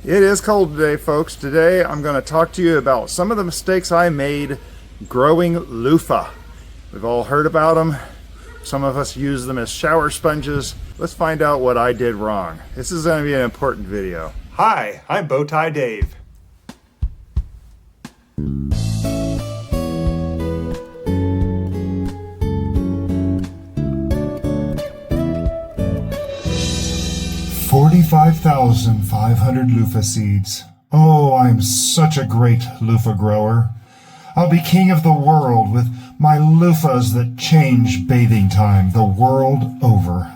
It is cold today, folks. Today I'm going to talk to you about some of the mistakes I made growing loofah. We've all heard about them. Some of us use them as shower sponges. Let's find out what I did wrong. This is going to be an important video. Hi, I'm Bowtie Dave. $45,500 loofah seeds. Oh, I'm such a great loofah grower. I'll be king of the world with my loofahs that change bathing time the world over.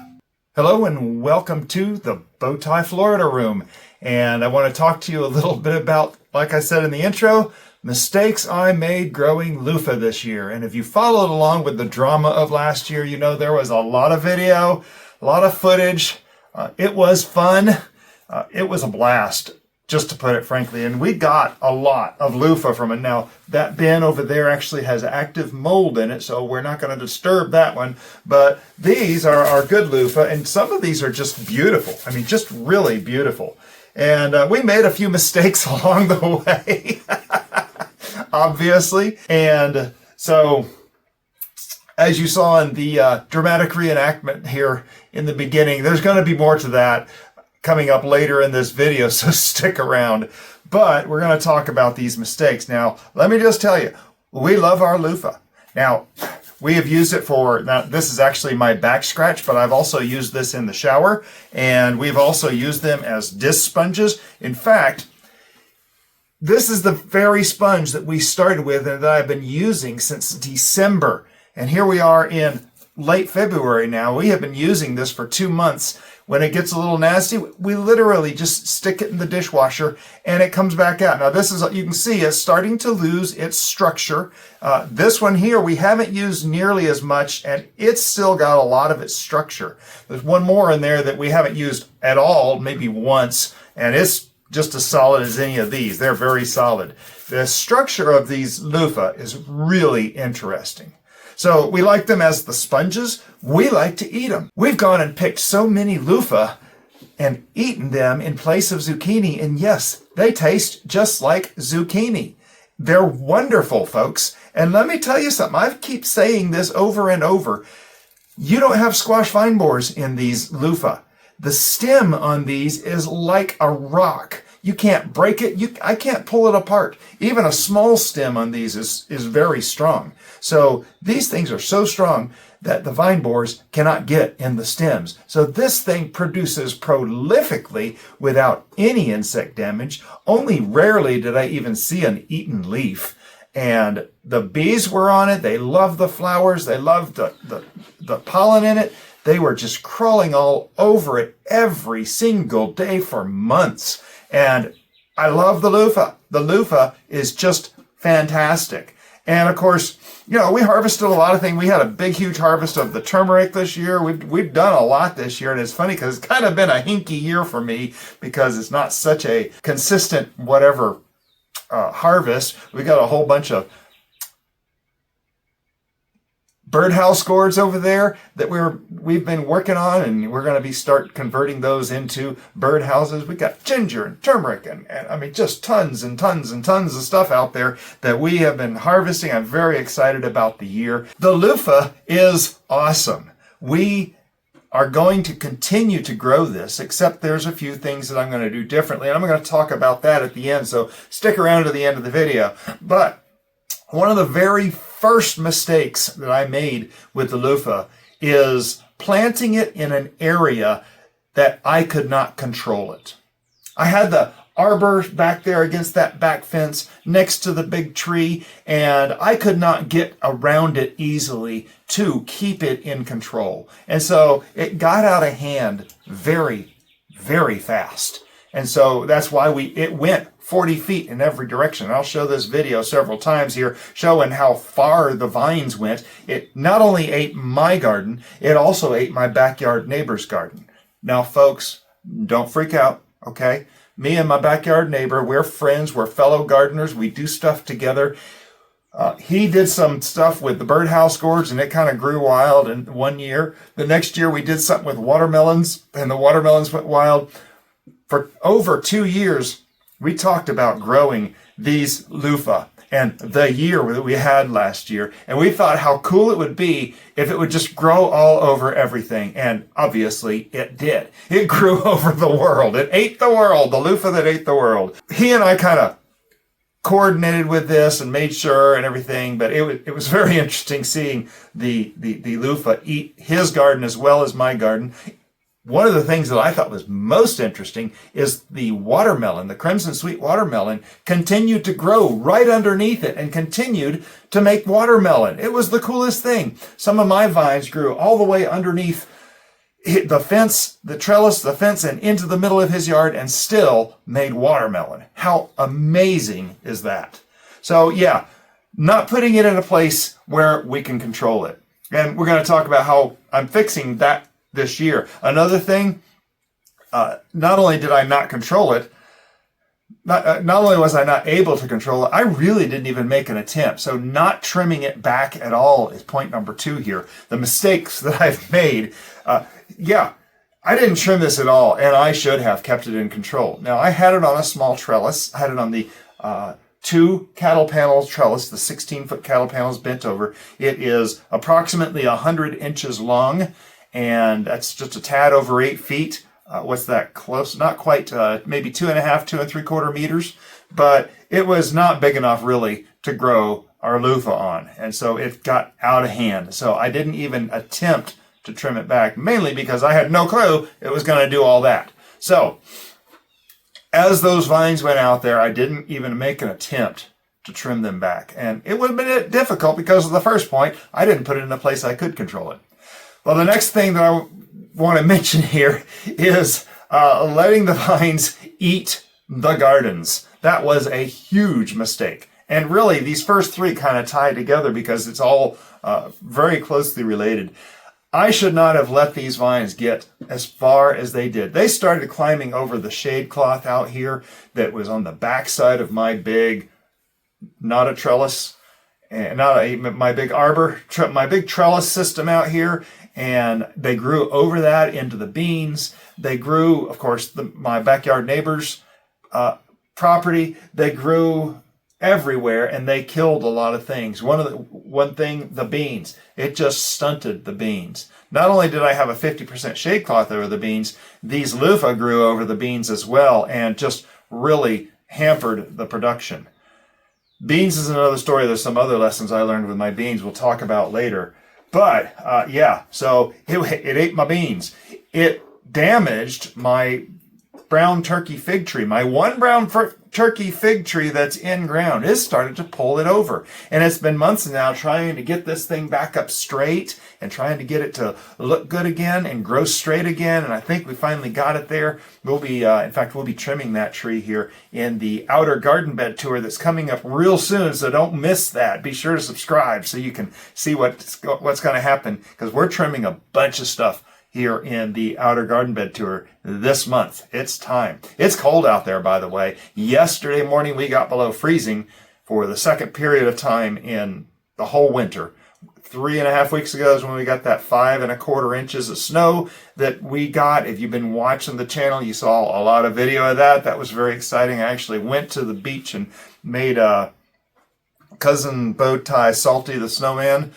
Hello and welcome to the Bowtie, Florida room. And I want to talk to you a little bit about, like I said in the intro, mistakes I made growing loofah this year. And if you followed along with the drama of last year, you know there was a lot of video, a lot of footage. It was fun. It was a blast, just to put it frankly. And we got a lot of loofah from it. Now, that bin over there actually has active mold in it, so we're not going to disturb that one. But these are good loofah, and some of these are just beautiful. I mean, just really beautiful. And we made a few mistakes along the way, obviously. And so, as you saw in the dramatic reenactment here in the beginning, there's going to be more to that coming up later in this video, so stick around. But we're going to talk about these mistakes. Now, let me just tell you, we love our loofah. Now, we have used it for, now this is actually my back scratch, but I've also used this in the shower, and we've also used them as disc sponges. In fact, this is the very sponge that we started with and that I've been using since December. And here we are in late February now. We have been using this for 2 months. When it gets a little nasty, we literally just stick it in the dishwasher and it comes back out. Now this is, you can see it's starting to lose its structure. This one here, we haven't used nearly as much and it's still got a lot of its structure. There's one more in there that we haven't used at all, maybe once, and it's just as solid as any of these. They're very solid. The structure of these loofah is really interesting. So we like them as the sponges. We like to eat them. We've gone and picked so many loofah and eaten them in place of zucchini. And yes, they taste just like zucchini. They're wonderful, folks. And let me tell you something. I keep saying this over and over. You don't have squash vine borers in these loofah. The stem on these is like a rock. You can't break it. I can't pull it apart. Even a small stem on these is very strong. So these things are so strong that the vine borers cannot get in the stems. So this thing produces prolifically without any insect damage. Only rarely did I even see an eaten leaf. And the bees were on it. They loved the flowers. They loved the pollen in it. They were just crawling all over it every single day for months. And I love the loofah. The loofah is just fantastic. And of course, you know, we harvested a lot of things. We had a big, huge harvest of the turmeric this year. We've done a lot this year. And it's funny because it's kind of been a hinky year for me because it's not such a consistent whatever harvest. We got a whole bunch of birdhouse gourds over there that we've been working on, and we're going to start converting those into birdhouses. We got ginger and turmeric and I mean just tons and tons and tons of stuff out there that we have been harvesting. I'm very excited about the year. The loofah is awesome. We are going to continue to grow this, except there's a few things that I'm going to do differently, and I'm going to talk about that at the end, so stick around to the end of the video. But one of the very first mistakes that I made with the loofah is planting it in an area that I could not control it. I had the arbor back there against that back fence next to the big tree, and I could not get around it easily to keep it in control. And so it got out of hand very, very fast. And so that's why it went 40 feet in every direction. I'll show this video several times here showing how far the vines went. It not only ate my garden, it also ate my backyard neighbor's garden. Now, folks, don't freak out, okay? Me and my backyard neighbor, we're friends, we're fellow gardeners, we do stuff together. He did some stuff with the birdhouse gourds and it kind of grew wild in 1 year. The next year we did something with watermelons and the watermelons went wild. for over 2 years, we talked about growing these loofah and the year that we had last year. And we thought how cool it would be if it would just grow all over everything. And obviously it did. It grew over the world. It ate the world, the loofah that ate the world. He and I kind of coordinated with this and made sure and everything, but it was very interesting seeing the loofah eat his garden as well as my garden. One of the things that I thought was most interesting is the watermelon, the crimson sweet watermelon, continued to grow right underneath it and continued to make watermelon. It was the coolest thing. Some of my vines grew all the way underneath the fence, the trellis, the fence, and into the middle of his yard and still made watermelon. How amazing is that? So yeah, not putting it in a place where we can control it. And we're going to talk about how I'm fixing that this year. Another thing, not only did I not control it, not only was I not able to control it, I really didn't even make an attempt. So not trimming it back at all is point number 2 here. The mistakes that I've made, yeah, I didn't trim this at all, and I should have kept it in control. Now, I had it on a small trellis. I had it on the 2 cattle panels trellis, the 16-foot cattle panels bent over. It is approximately 100 inches long, and that's just a tad over 8 feet. What's that close? Not quite, maybe 2.5, 2 3/4 meters, but it was not big enough really to grow our loofah on. And so it got out of hand. So I didn't even attempt to trim it back, mainly because I had no clue it was going to do all that. So as those vines went out there, I didn't even make an attempt to trim them back. And it would have been difficult because of the first point, I didn't put it in a place I could control it. Well, the next thing that I want to mention here is letting the vines eat the gardens. That was a huge mistake. And really, these first 3 kind of tie together because it's all very closely related. I should not have let these vines get as far as they did. They started climbing over the shade cloth out here that was on the backside of my big, not a trellis, and my big arbor, my big trellis system out here. And they grew over that into the beans. They grew, of course, my backyard neighbor's property. They grew everywhere, and they killed a lot of things. One thing, the beans. It just stunted the beans. Not only did I have a 50% shade cloth over the beans, these loofah grew over the beans as well, and just really hampered the production. Beans is another story. There's some other lessons I learned with my beans we'll talk about later. But, yeah, so it ate my beans. It damaged my brown turkey fig tree. My one brown turkey fig tree that's in ground. It started to pull it over. And it's been months now trying to get this thing back up straight and trying to get it to look good again and grow straight again. And I think we finally got it there. We'll be, in fact, we'll be trimming that tree here in the outer garden bed tour that's coming up real soon. So don't miss that. Be sure to subscribe so you can see what's going to happen, because we're trimming a bunch of stuff here in the outer garden bed tour this month. It's time. It's cold out there, by the way. Yesterday morning, we got below freezing for the second period of time in the whole winter. 3.5 weeks ago is when we got that 5 1/4 inches of snow that we got. If you've been watching the channel, you saw a lot of video of that. That was very exciting. I actually went to the beach and made cousin Bowtie Salty the snowman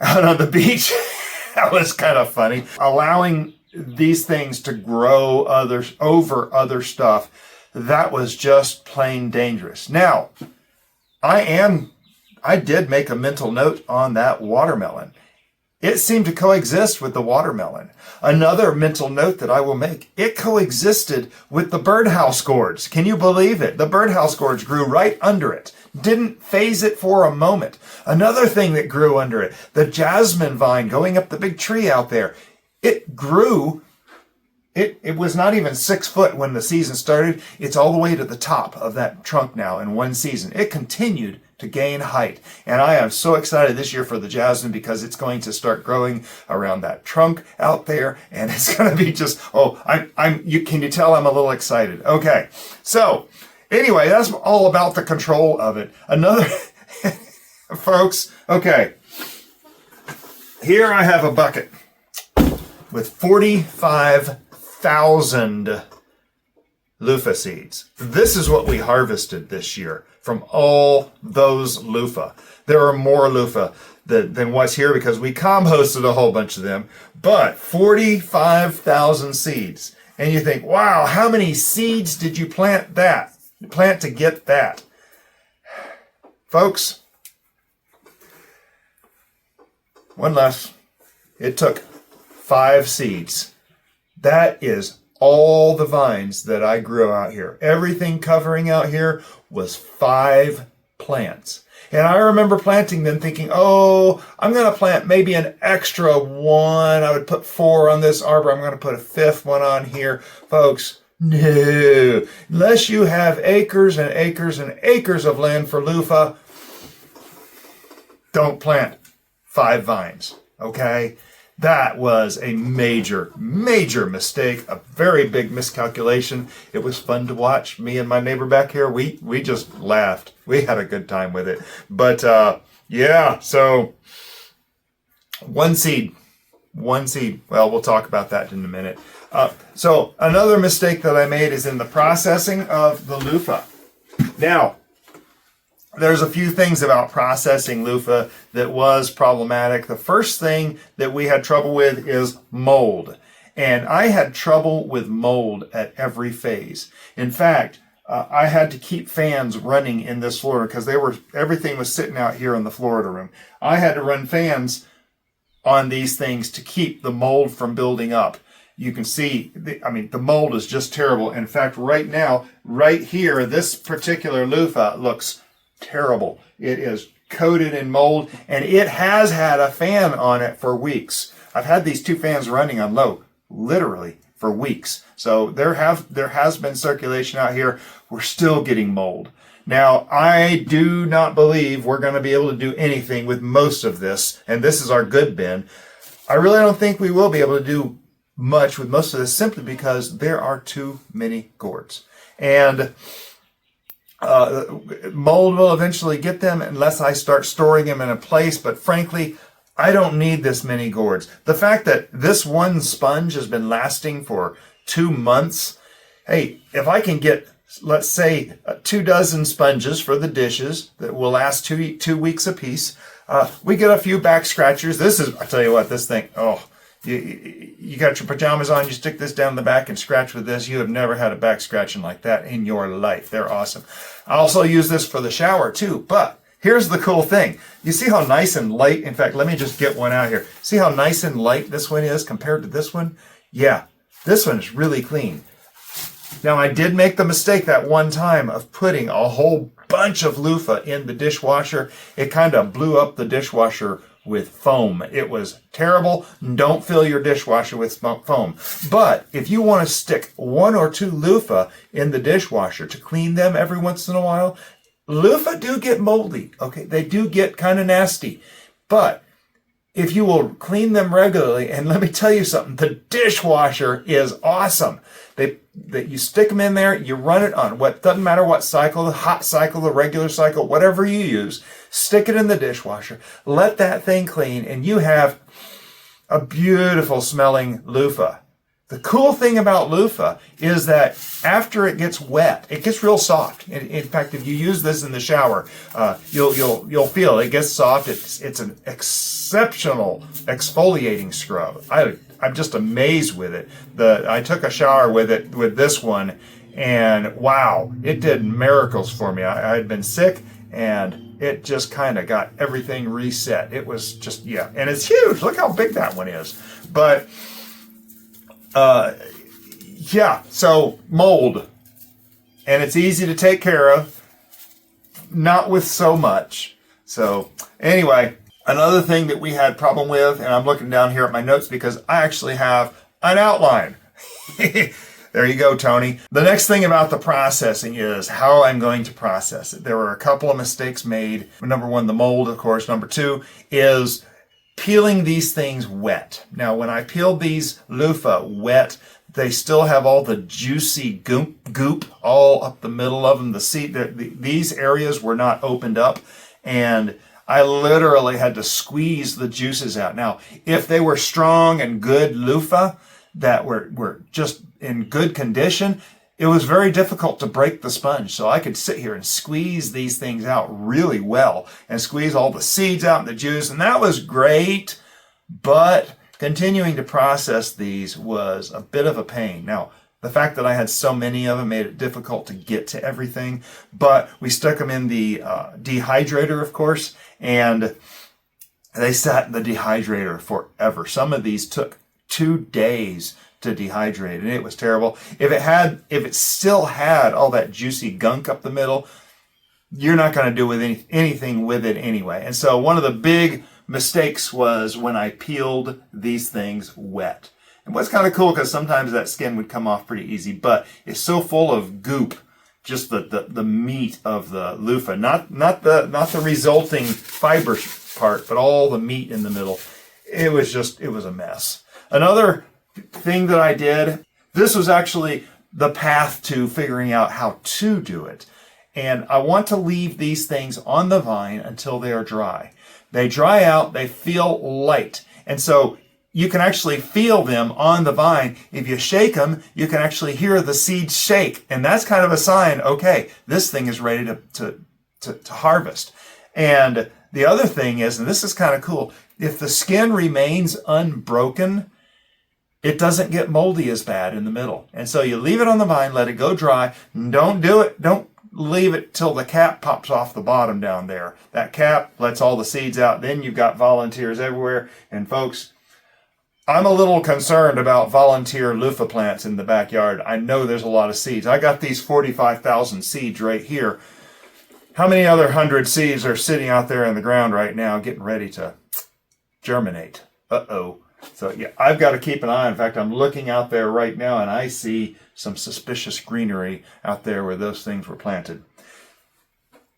out on the beach. That was kind of funny. Allowing these things to grow over other stuff, that was just plain dangerous. Now, I did make a mental note on that watermelon. It seemed to coexist with the watermelon. Another mental note that I will make, it coexisted with the birdhouse gourds. Can you believe it? The birdhouse gourds grew right under it. Didn't phase it for a moment. Another thing that grew under it, the jasmine vine going up the big tree out there. It grew. It was not even 6 foot when the season started. It's all the way to the top of that trunk now in one season. It continued to gain height. And I am so excited this year for the jasmine because it's going to start growing around that trunk out there. And it's going to be just, can you tell I'm a little excited? Okay. So anyway, that's all about the control of it. Another, folks, okay. Here I have a bucket with 45,000 Loofah seeds. This is what we harvested this year from all those Loofah. There are more Loofah than what's here because we composted a whole bunch of them, but 45,000 seeds. And you think, wow, how many seeds did you plant to get that? Folks, one less. It took 5 seeds. That is all the vines that I grew out here. Everything covering out here was 5 plants. And I remember planting them thinking, oh, I'm going to plant maybe an extra 1. I would put 4 on this arbor. I'm going to put a 5th one on here. Folks, no. Unless you have acres and acres and acres of land for Loofah, don't plant 5 vines, okay? That was a major, major mistake, a very big miscalculation. It was fun to watch. Me and my neighbor back here, we just laughed. We had a good time with it. But yeah, so one seed. Well, we'll talk about that in a minute. So another mistake that I made is in the processing of the Loofah. Now, there's a few things about processing Loofah that was problematic. The first thing that we had trouble with is mold. And I had trouble with mold at every phase. In fact, I had to keep fans running in this Florida because everything was sitting out here in the Florida room. I had to run fans on these things to keep the mold from building up. You can see, the mold is just terrible. In fact, right now, right here, this particular Loofah looks terrible. It is coated in mold, and it has had a fan on it for weeks. I've had these 2 fans running on low, literally for weeks. So there has been circulation out here. We're still getting mold. Now, I do not believe we're going to be able to do anything with most of this, and this is our good bin. I really don't think we will be able to do much with most of this simply because there are too many gourds. And mold will eventually get them unless I start storing them in a place, but frankly, I don't need this many gourds. The fact that this one sponge has been lasting for 2 months, hey, if I can get, let's say, 2 dozen sponges for the dishes that will last 2 weeks apiece, we get a few back scratchers. This is, I tell you what, this thing, oh, you got your pajamas on, you stick this down the back and scratch with this. You have never had a back scratching like that in your life. They're awesome. I also use this for the shower too, but here's the cool thing. You see how nice and light, in fact, let me just get one out here. See how nice and light this one is compared to this one? Yeah, this one is really clean. Now, I did make the mistake that one time of putting a whole bunch of loofah in the dishwasher. It kind of blew up the dishwasher with foam. It was terrible. Don't fill your dishwasher with foam. But if you want to stick 1 or 2 loofah in the dishwasher to clean them every once in a while, loofah do get moldy. Okay, they do get kind of nasty. But if you will clean them regularly, and let me tell you something, the dishwasher is awesome. You stick them in there, you run it on doesn't matter what cycle, the hot cycle, the regular cycle, whatever you use, stick it in the dishwasher, let that thing clean, and you have a beautiful smelling loofah. The cool thing about loofah is that after it gets wet, it gets real soft. In fact, if you use this in the shower, you'll feel it gets soft. It's an exceptional exfoliating scrub. I'm just amazed with it. I took a shower with this one, and wow, it did miracles for me. I had been sick, and it just kind of got everything reset. It was just, yeah, and it's huge. Look how big that one is. But yeah, so mold, and it's easy to take care of, not with so much. So anyway, another thing that we had problem with, and I'm looking down here at my notes because I actually have an outline. There you go, Tony. The next thing about the processing is how I'm going to process it. There were a couple of mistakes made. Number 1, the mold, of course. Number 2 is peeling these things wet. Now, when I peeled these loofah wet, they still have all the juicy goop all up the middle of them. These areas were not opened up, and I literally had to squeeze the juices out. Now, if they were strong and good loofah that were just in good condition, it was very difficult to break the sponge. So I could sit here and squeeze these things out really well and squeeze all the seeds out and the juice. And that was great. But continuing to process these was a bit of a pain. Now, the fact that I had so many of them made it difficult to get to everything. But we stuck them in the dehydrator, of course, and they sat in the dehydrator forever. Some of these took 2 days to dehydrate, and it was terrible. If it still had all that juicy gunk up the middle, you're not going to do anything with it anyway. And so one of the big mistakes was when I peeled these things wet. And what's kind of cool, because sometimes that skin would come off pretty easy, but it's so full of goop, just the meat of the loofah, not the resulting fiber part, but all the meat in the middle. It was a mess. Another thing that I did, this was actually the path to figuring out how to do it. And I want to leave these things on the vine until they are dry. They dry out, they feel light. And so you can actually feel them on the vine. If you shake them, you can actually hear the seeds shake. And that's kind of a sign, okay, this thing is ready to harvest. And the other thing is, and this is kind of cool, if the skin remains unbroken, it doesn't get moldy as bad in the middle. And so you leave it on the vine, let it go dry. Don't leave it till the cap pops off the bottom down there. That cap lets all the seeds out. Then you've got volunteers everywhere. And folks, I'm a little concerned about volunteer loofah plants in the backyard. I know there's a lot of seeds. I got these 45,000 seeds right here. How many other 100 seeds are sitting out there in the ground right now getting ready to germinate? Uh-oh. So yeah, I've got to keep an eye. In fact, I'm looking out there right now and I see some suspicious greenery out there where those things were planted.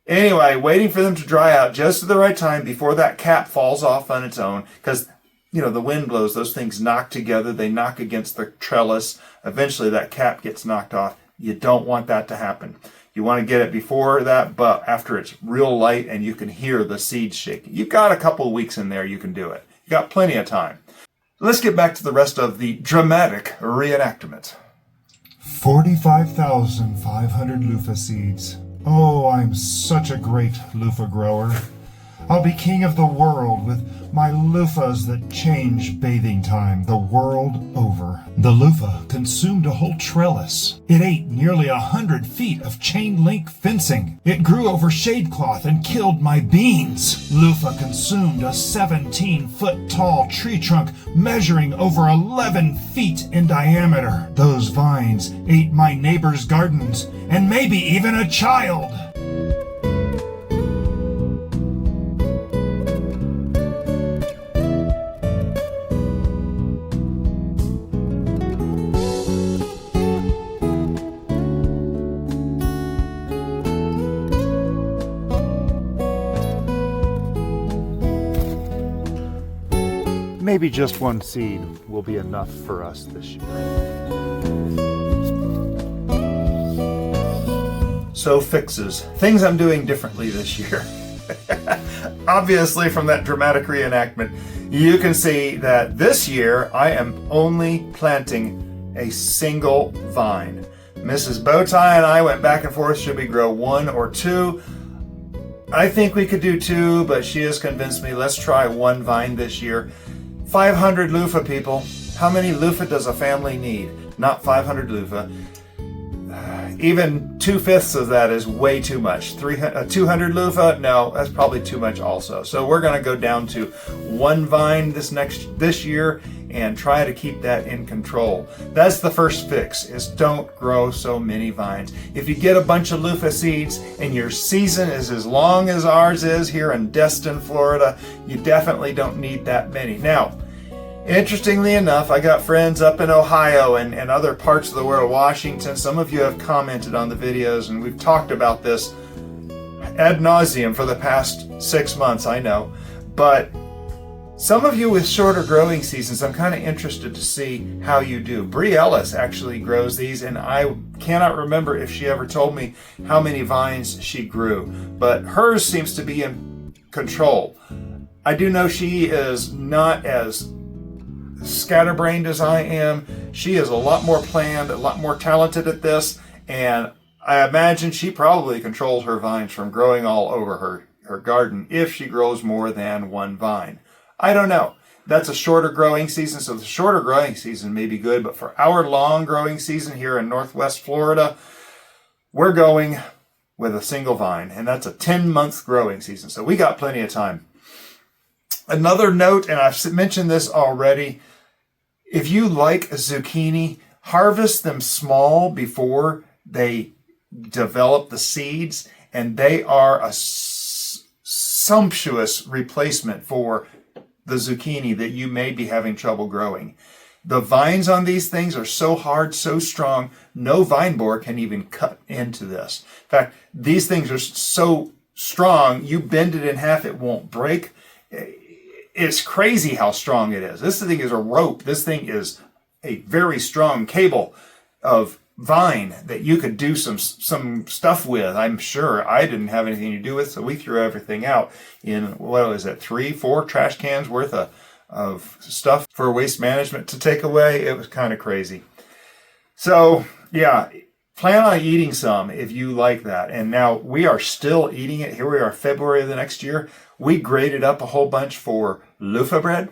Anyway, waiting for them to dry out just at the right time before that cap falls off on its own, because the wind blows, those things knock together, they knock against the trellis. Eventually that cap gets knocked off. You don't want that to happen. You want to get it before that, but after it's real light and you can hear the seeds shaking. You've got a couple of weeks in there, you can do it. You've got plenty of time. Let's get back to the rest of the dramatic reenactment. 45,500 loofah seeds. Oh, I'm such a great loofah grower. I'll be king of the world with my loofahs that change bathing time the world over. The loofah consumed a whole trellis. It ate nearly 100 feet of chain link fencing. It grew over shade cloth and killed my beans. Loofah consumed a 17-foot tall tree trunk measuring over 11 feet in diameter. Those vines ate my neighbor's gardens and maybe even a child. Maybe just one seed will be enough for us this year. So fixes, things I'm doing differently this year. Obviously from that dramatic reenactment, you can see that this year I am only planting a single vine. Mrs. Bowtie and I went back and forth, should we grow 1 or 2? I think we could do 2, but she has convinced me, let's try 1 vine this year. 500 loofah, people. How many loofah does a family need? Not 500 loofah. Even 2/5 of that is way too much. 200 loofah? No, that's probably too much also. So we're going to go down to 1 vine this year and try to keep that in control. That's the first fix, is don't grow so many vines. If you get a bunch of loofah seeds and your season is as long as ours is here in Destin, Florida, you definitely don't need that many. Now, interestingly enough, I got friends up in Ohio and other parts of the world, Washington. Some of you have commented on the videos, and we've talked about this ad nauseum for the past 6 months, I know. But some of you with shorter growing seasons, I'm kind of interested to see how you do. Bree Ellis actually grows these, and I cannot remember if she ever told me how many vines she grew. But hers seems to be in control. I do know she is not as scatterbrained as I am. She is a lot more planned, a lot more talented at this, And I imagine she probably controls her vines from growing all over her garden if she grows more than one vine. I don't know. That's a shorter growing season, so the shorter growing season may be good, but for our long growing season here in Northwest Florida, we're going with a single vine, and that's a 10-month growing season, so we got plenty of time. Another note, and I've mentioned this already, if you like zucchini, harvest them small before they develop the seeds, and they are a sumptuous replacement for the zucchini that you may be having trouble growing. The vines on these things are so hard, so strong, no vine borer can even cut into this. In fact, these things are so strong, you bend it in half, it won't break. It's crazy how strong it is. This thing is a rope. This thing is a very strong cable of vine that you could do some stuff with. I'm sure I didn't have anything to do with, so we threw everything out in, what was it, 3-4 trash cans worth of stuff for waste management to take away. It was kind of crazy. So yeah, plan on eating some if you like that. And now we are still eating it. Here we are, February of the next year. We grated up a whole bunch for loofah bread,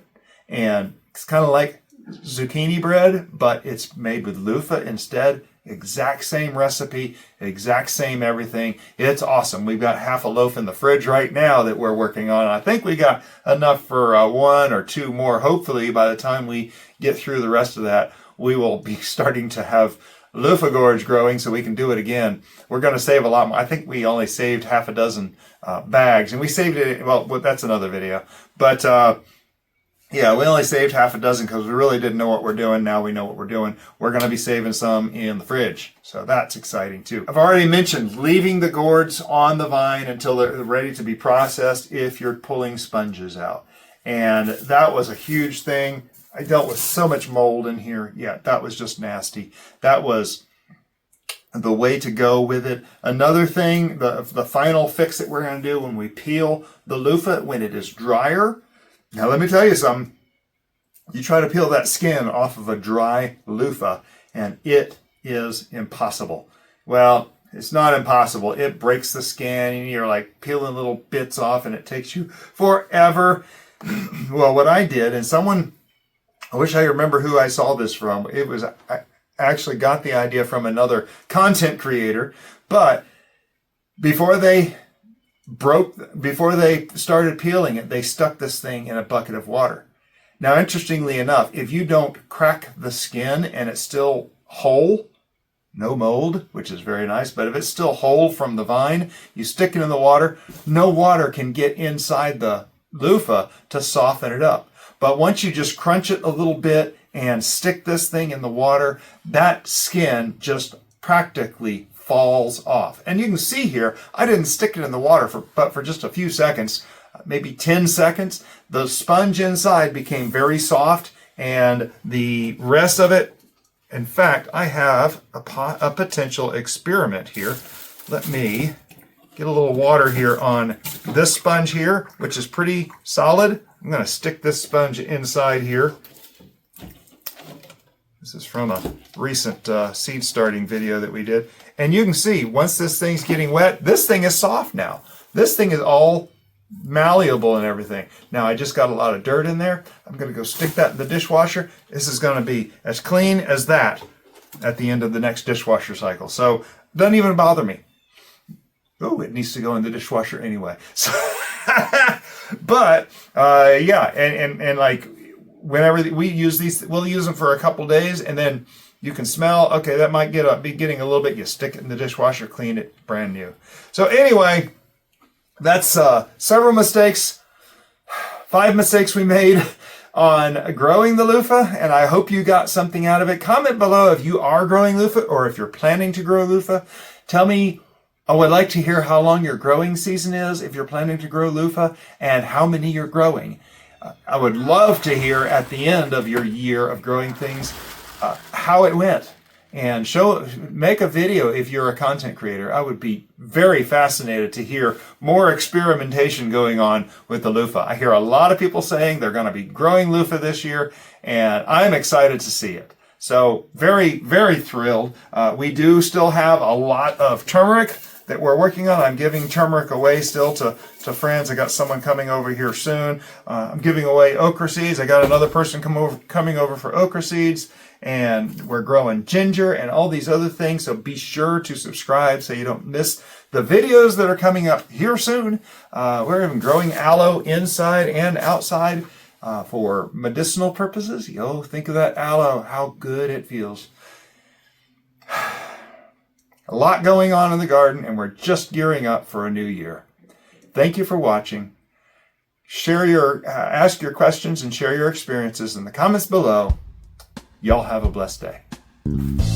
and it's kind of like zucchini bread, but it's made with loofah instead. Exact same recipe, exact same everything. It's awesome. We've got half a loaf in the fridge right now that we're working on. I think we got enough for 1 or 2 more. Hopefully by the time we get through the rest of that, we will be starting to have loofah gorge growing so we can do it again. We're going to save a lot more. I think we only saved half a dozen bags, and we saved it, well, that's another video. But yeah, we only saved half a dozen because we really didn't know what we're doing. Now we know what we're doing. We're going to be saving some in the fridge. So that's exciting too. I've already mentioned leaving the gourds on the vine until they're ready to be processed if you're pulling sponges out. And that was a huge thing. I dealt with so much mold in here. Yeah, that was just nasty. That was the way to go with it. Another thing, the final fix that we're going to do when we peel the loofah, when it is drier. Now, let me tell you something. You try to peel that skin off of a dry loofah, and it is impossible. Well, it's not impossible. It breaks the skin, and you're like peeling little bits off, and it takes you forever. Well, what I did, and someone, I wish I remember who I saw this from. It was, I actually got the idea from another content creator, but before they started peeling it, they stuck this thing in a bucket of water. Now, interestingly enough, if you don't crack the skin and it's still whole, no mold, which is very nice, but if it's still whole from the vine, you stick it in the water, no water can get inside the loofah to soften it up. But once you just crunch it a little bit and stick this thing in the water, that skin just practically falls off. And you can see here, I didn't stick it in the water but for just a few seconds, maybe 10 seconds. The sponge inside became very soft, and the rest of it, in fact, I have a potential experiment here. Let me get a little water here on this sponge here, which is pretty solid. I'm going to stick this sponge inside here. This is from a recent seed starting video that we did. And you can see, once this thing's getting wet, this thing is soft now. This thing is all malleable and everything. Now, I just got a lot of dirt in there. I'm going to go stick that in the dishwasher. This is going to be as clean as that at the end of the next dishwasher cycle. So, doesn't even bother me. Oh, it needs to go in the dishwasher anyway. So, but, yeah, and like, whenever we use these, we'll use them for a couple days, and then you can smell, okay, that might be getting a little bit. You stick it in the dishwasher, clean it, brand new. So anyway, that's several mistakes, 5 mistakes we made on growing the loofah, and I hope you got something out of it. Comment below if you are growing loofah or if you're planning to grow loofah. Tell me, I would like to hear how long your growing season is if you're planning to grow loofah and how many you're growing. I would love to hear at the end of your year of growing things how it went, and make a video if you're a content creator. I would be very fascinated to hear more experimentation going on with the loofah. I hear a lot of people saying they're going to be growing loofah this year, and I'm excited to see it. So very, very thrilled. We do still have a lot of turmeric that we're working on. I'm giving turmeric away still to friends. I got someone coming over here soon. I'm giving away okra seeds. I got another person coming over for okra seeds. And we're growing ginger and all these other things. So be sure to subscribe so you don't miss the videos that are coming up here soon. We're even growing aloe inside and outside for medicinal purposes. Yo, think of that aloe, how good it feels. A lot going on in the garden, and we're just gearing up for a new year. Thank you for watching. Ask your questions and share your experiences in the comments below. Y'all have a blessed day.